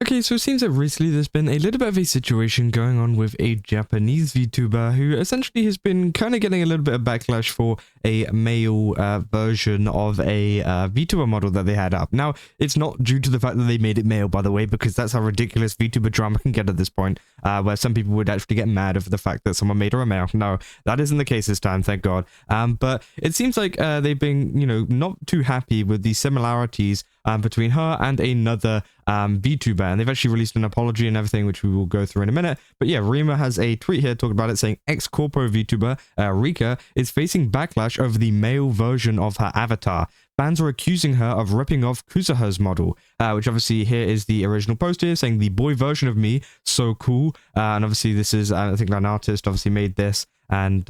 Okay, so it seems that recently there's been a little bit of a situation going on with a Japanese VTuber who essentially has been kind of getting a little bit of backlash for a male version of a VTuber model that they had up. Now, it's not due to the fact that they made it male, by the way, because that's how ridiculous VTuber drama can get at this point, where some people would actually get mad over the fact that someone made her a male. No, that isn't the case this time, thank God. But it seems like they've been, not too happy with the similarities between her and another VTuber, and they've actually released an apology and everything, which we will go through in a minute. But yeah, Rima has a tweet here talking about it, saying ex-corpo VTuber Rica is facing backlash over the male version of her avatar. Fans are accusing her of ripping off Kuzuha's model, which obviously here is the original post here, saying the boy version of me, so cool. And obviously this is, I think an artist obviously made this, and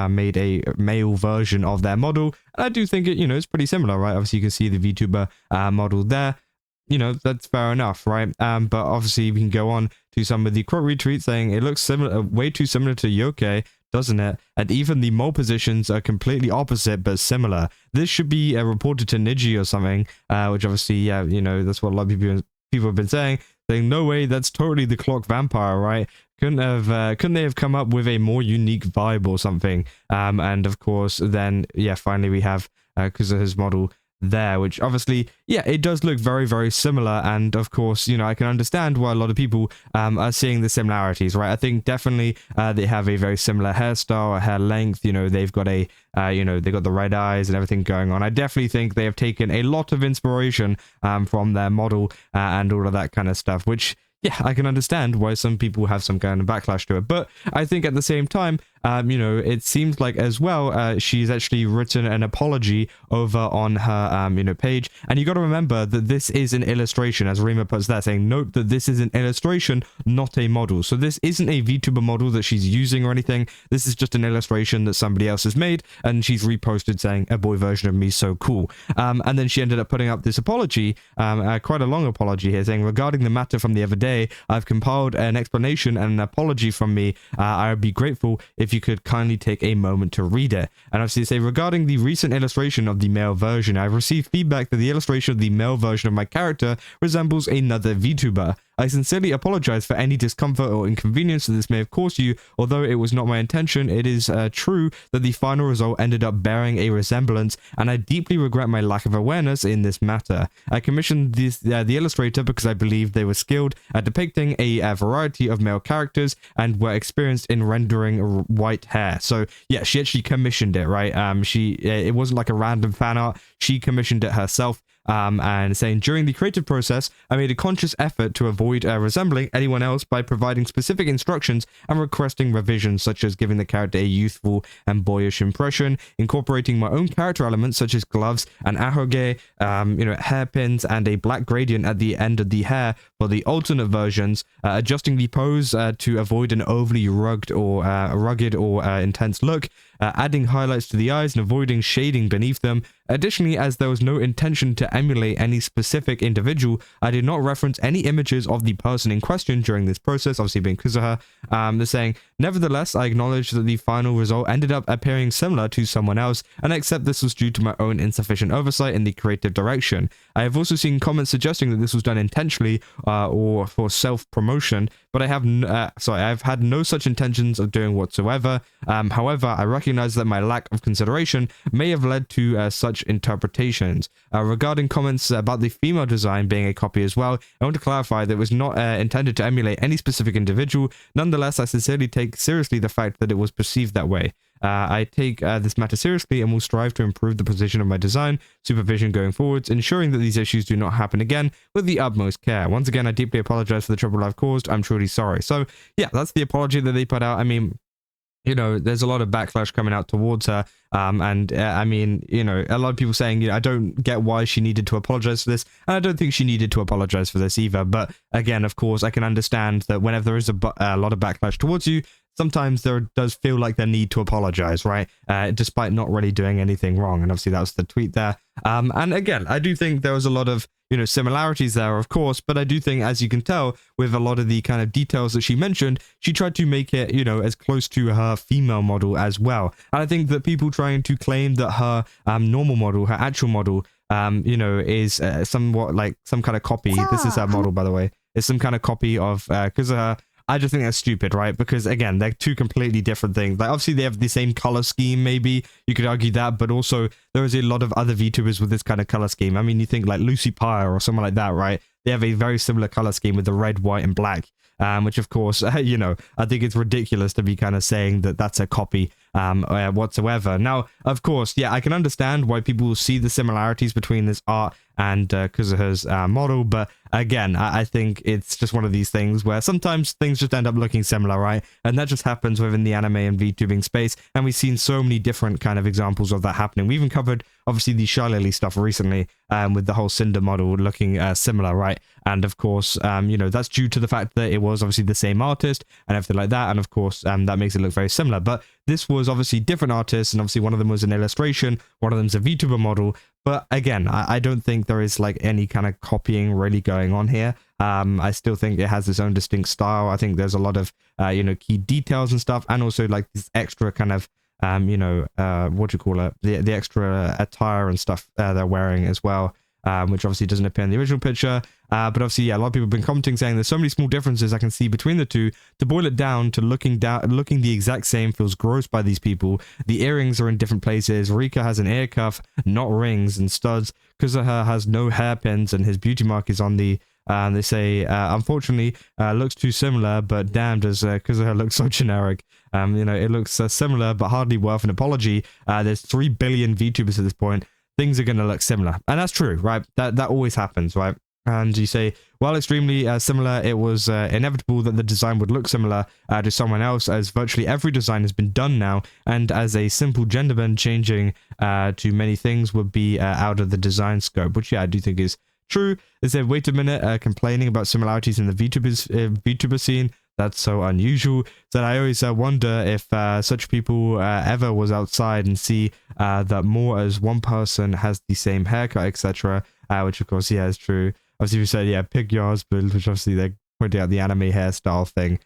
made a male version of their model. And I do think it, it's pretty similar, right? Obviously you can see the VTuber model there. That's fair enough, right? But obviously we can go on to some of the quote retweets saying it looks similar, way too similar to Yoke, doesn't it? And even the mole positions are completely opposite but similar. This should be reported to Niji or something, which obviously, that's what a lot of people have been saying no way, that's totally the clock vampire, right? Couldn't they have come up with a more unique vibe or something? And of course, then finally we have Kuzuha's model there, which obviously, it does look very, very similar. And of course, I can understand why a lot of people are seeing the similarities, right? I think definitely they have a very similar hairstyle, hair length, they've got a they've got the red eyes and everything going on. I definitely think they have taken a lot of inspiration from their model and all of that kind of stuff, which I can understand why some people have some kind of backlash to it. But I think at the same time, it seems like as well, she's actually written an apology over on her, page. And you got to remember that this is an illustration, as Rima puts there, saying, note that this is an illustration, not a model. So this isn't a VTuber model that she's using or anything. This is just an illustration that somebody else has made, and she's reposted saying, a boy version of me, so cool. And then she ended up putting up this apology, quite a long apology here, saying, regarding the matter from the other day, I've compiled an explanation and an apology from me. I would be grateful if you could kindly take a moment to read it. And obviously say, regarding the recent illustration of the male version, I've received feedback that the illustration of the male version of my character resembles another VTuber. I sincerely apologize for any discomfort or inconvenience that this may have caused you. Although it was not my intention, it is true that the final result ended up bearing a resemblance, and I deeply regret my lack of awareness in this matter. I commissioned the illustrator because I believed they were skilled at depicting a variety of male characters and were experienced in rendering white hair. So yeah, she actually commissioned it, right? It wasn't like a random fan art. She commissioned it herself. And saying, during the creative process, I made a conscious effort to avoid resembling anyone else by providing specific instructions and requesting revisions, such as giving the character a youthful and boyish impression, incorporating my own character elements such as gloves and ahoge, hairpins, and a black gradient at the end of the hair for the alternate versions, adjusting the pose to avoid an overly rugged or intense look, adding highlights to the eyes and avoiding shading beneath them. Additionally, as there was no intention to emulate any specific individual, I did not reference any images of the person in question during this process, obviously being Kuzuha. They're saying, nevertheless, I acknowledge that the final result ended up appearing similar to someone else, and accept this was due to my own insufficient oversight in the creative direction. I have also seen comments suggesting that this was done intentionally or for self-promotion, but I've had no such intentions of doing whatsoever. However, I recognize that my lack of consideration may have led to such interpretations. Regarding comments about the female design being a copy as well, I want to clarify that it was not intended to emulate any specific individual. Nonetheless, I sincerely take seriously the fact that it was perceived that way. I take this matter seriously and will strive to improve the position of my design supervision going forwards, ensuring that these issues do not happen again with the utmost care. Once again, I deeply apologize for the trouble I've caused. I'm truly sorry. So yeah, that's the apology that they put out. I mean, there's a lot of backlash coming out towards her. A lot of people saying, I don't get why she needed to apologize for this. And I don't think she needed to apologize for this either. But again, of course, I can understand that whenever there is a lot of backlash towards you, sometimes there does feel like the need to apologize, right? Despite not really doing anything wrong. And obviously that was the tweet there. And again, I do think there was a lot of, similarities there, of course, but I do think, as you can tell, with a lot of the kind of details that she mentioned, she tried to make it, as close to her female model as well. And I think that people trying to claim that her normal model, her actual model, is somewhat like some kind of copy. This is her model, by the way. is some kind of copy of Kuzuha, I just think that's stupid, right? Because again, they're two completely different things. Like obviously they have the same color scheme, maybe you could argue that, but also there is a lot of other VTubers with this kind of color scheme. I mean, you think like Lucy Pyre or someone like that, right? They have a very similar color scheme with the red, white, and black. Which of course, you know, I think it's ridiculous to be kind of saying that that's a copy whatsoever. Now, of course, yeah, I can understand why people see the similarities between this art and Kuzuha's model, but again, I think it's just one of these things where sometimes things just end up looking similar, right? And that just happens within the anime and VTubing space, and we've seen so many different kind of examples of that happening. We even covered, obviously, the Shylily stuff recently with the whole Cinder model looking similar, right? And of course, you know, that's due to the fact that it was obviously the same artist and everything like that, and of course, that makes it look very similar. But this was obviously different artists, and obviously one of them was an illustration, one of them's a VTuber model. But again, I don't think there is like any kind of copying really going on here. I still think it has its own distinct style. I think there's a lot of, you know, key details and stuff, and also like this extra kind of, you know, what do you call it? The extra attire and stuff they're wearing as well. Which obviously doesn't appear in the original picture. But obviously, yeah, a lot of people have been commenting saying there's so many small differences I can see between the two. To boil it down to looking the exact same feels gross by these people. The earrings are in different places. Rica has an ear cuff, not rings and studs. Kuzuha has no hairpins, and his beauty mark is on the. They say, unfortunately, looks too similar, but damn, does Kuzuha look so generic. You know, it looks similar, but hardly worth an apology. There's 3 billion VTubers at this point. Things are going to look similar, and that's true, right? That always happens, right? And you say, while extremely similar, it was inevitable that the design would look similar to someone else, as virtually every design has been done now, and as a simple gender bend changing to many things would be out of the design scope, which, yeah, I do think is true. They said, wait a minute, complaining about similarities in the VTuber scene. That's so unusual. That I always wonder if such people ever was outside and see that more as one person has the same haircut, etc. Which of course, yeah, is true. Obviously, we said, yeah, pick your husband, which obviously they pointed out the anime hairstyle thing,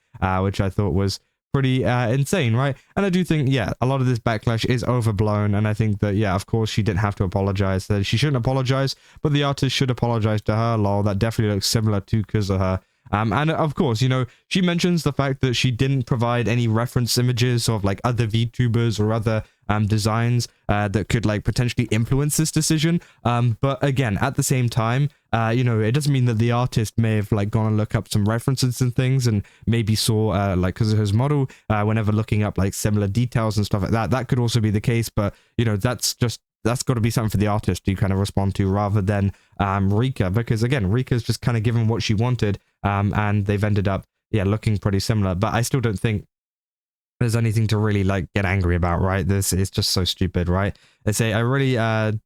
which I thought was pretty insane, right? And I do think, yeah, a lot of this backlash is overblown, and I think that, yeah, of course, she didn't have to apologize. That she shouldn't apologize, but the artist should apologize to her. Lol, that definitely looks similar to Kuzuha. And of course, you know, she mentions the fact that she didn't provide any reference images of like other VTubers or other designs that could like potentially influence this decision. But again, at the same time, you know, it doesn't mean that the artist may have like gone and look up some references and things and maybe saw like Kuzuha's model whenever looking up like similar details and stuff like that. That could also be the case, but you know, that's got to be something for the artist to kind of respond to rather than Rica, because again, Rica's just kind of given what she wanted, and they've ended up, yeah, looking pretty similar. But I still don't think there's anything to really like get angry about, right? This is just so stupid, right? They say, I really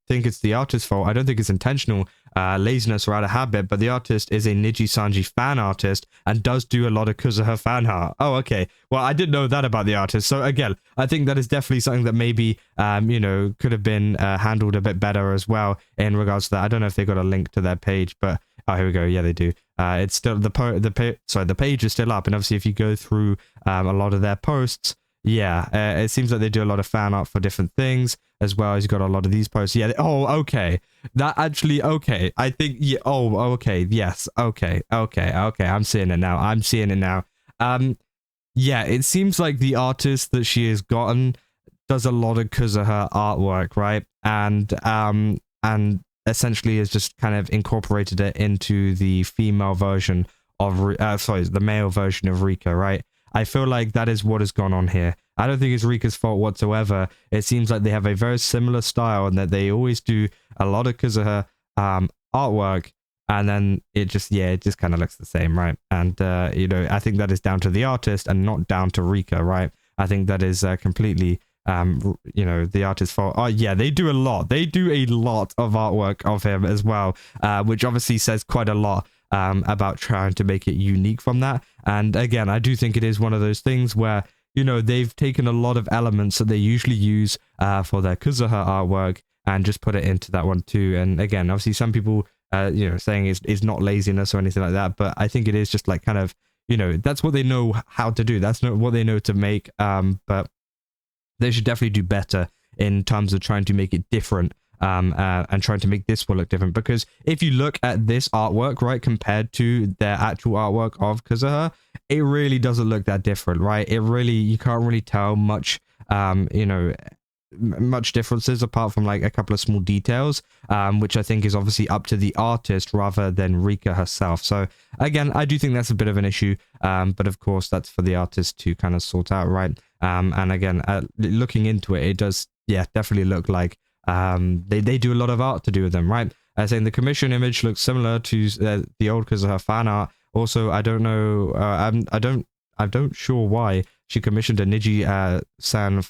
think it's the artist's fault. I don't think it's intentional laziness or out of habit, but the artist is a Nijisanji fan artist and does do a lot of Kuzuha fan art. Oh, okay. Well, I didn't know that about the artist. So again, I think that is definitely something that maybe, you know, could have been handled a bit better as well in regards to that. I don't know if they got a link to their page, but oh, here we go. Yeah, they do. It's still the page is still up, and obviously if you go through a lot of their posts, yeah, it seems like they do a lot of fan art for different things as well as you got a lot of these posts. Yeah. Oh, okay. That actually, okay. I think, yeah. Oh, okay. Yes. Okay. I'm seeing it now. Yeah, it seems like the artist that she has gotten does a lot of Kuzuha artwork, right? And essentially has just kind of incorporated it into the female version of, the male version of Rica, right? I feel like that is what has gone on here. I don't think it's Rica's fault whatsoever. It seems like they have a very similar style and that they always do a lot of Kuzuha artwork, and then it just kind of looks the same, right? And, you know, I think that is down to the artist and not down to Rica, right? I think that is completely, you know, the artist's fault. Oh, yeah, they do a lot. They do a lot of artwork of him as well, which obviously says quite a lot about trying to make it unique from that. And again, I do think it is one of those things where, you know, they've taken a lot of elements that they usually use for their Kuzuha artwork and just put it into that one too. And again, obviously some people, you know, saying it's not laziness or anything like that, but I think it is just like kind of, you know, that's what they know how to do. That's not what they know to make, but they should definitely do better in terms of trying to make it different and trying to make this one look different. Because if you look at this artwork, right, compared to their actual artwork of Kuzuha, it really doesn't look that different, right? It really, you can't really tell much, you know, much differences apart from like a couple of small details, which I think is obviously up to the artist rather than Rica herself. So again, I do think that's a bit of an issue, but of course that's for the artist to kind of sort out, right? And again, looking into it, it does, yeah, definitely look like they do a lot of art to do with them, right? Saying the commission image looks similar to the old Kuzuha fan art. Also, I don't know, I don't sure why she commissioned a Niji-san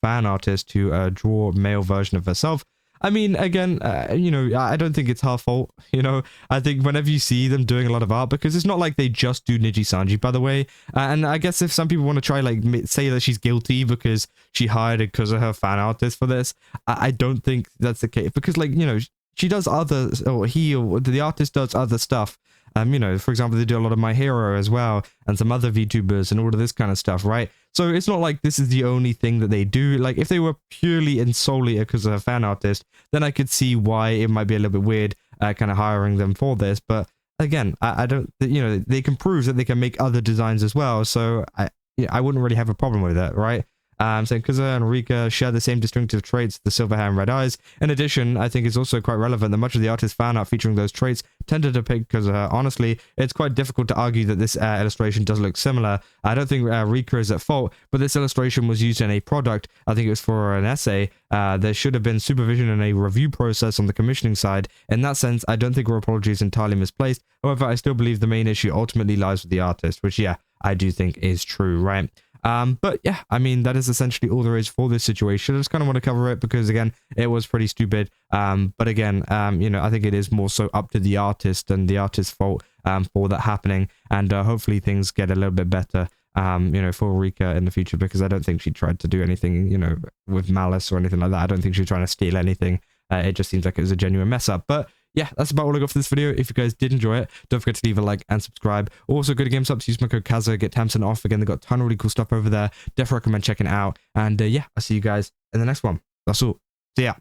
fan artist to draw a male version of herself. I mean, again, you know, I don't think it's her fault, you know. I think whenever you see them doing a lot of art, because it's not like they just do Nijisanji, by the way. And I guess if some people want to try, like, say that she's guilty because she hired a Kuzuha fan artist for this, I don't think that's the case. Because, like, you know, she does other, or he, or the artist does other stuff. You know, for example, they do a lot of My Hero as well, and some other VTubers and all of this kind of stuff, right? So it's not like this is the only thing that they do. Like, if they were purely and solely because of a fan artist, then I could see why it might be a little bit weird kind of hiring them for this. But again, I don't, you know, they can prove that they can make other designs as well. So I wouldn't really have a problem with that, right? So Kuzuha and Rica share the same distinctive traits, the silver hair and red eyes. In addition, I think it's also quite relevant that much of the artist's fan art featuring those traits tend to depict Kuzuha. Honestly, it's quite difficult to argue that this illustration does look similar. I don't think Rica is at fault, but this illustration was used in a product. I think it was for an essay. There should have been supervision and a review process on the commissioning side. In that sense, I don't think her apology is entirely misplaced. However, I still believe the main issue ultimately lies with the artist, which, yeah, I do think is true, right? But yeah, I mean, that is essentially all there is for this situation. I just kind of want to cover it because, again, it was pretty stupid. But again, you know, I think it is more so up to the artist and the artist's fault for that happening. And hopefully things get a little bit better, you know, for Rica in the future, because I don't think she tried to do anything, you know, with malice or anything like that. I don't think she was trying to steal anything. It just seems like it was a genuine mess up. But yeah, that's about all I got for this video. If you guys did enjoy it, don't forget to leave a like and subscribe. Also, go to GameStop, use my code Kaza, get 10% off. Again, they've got a ton of really cool stuff over there. Definitely recommend checking it out. And yeah, I'll see you guys in the next one. That's all. See ya.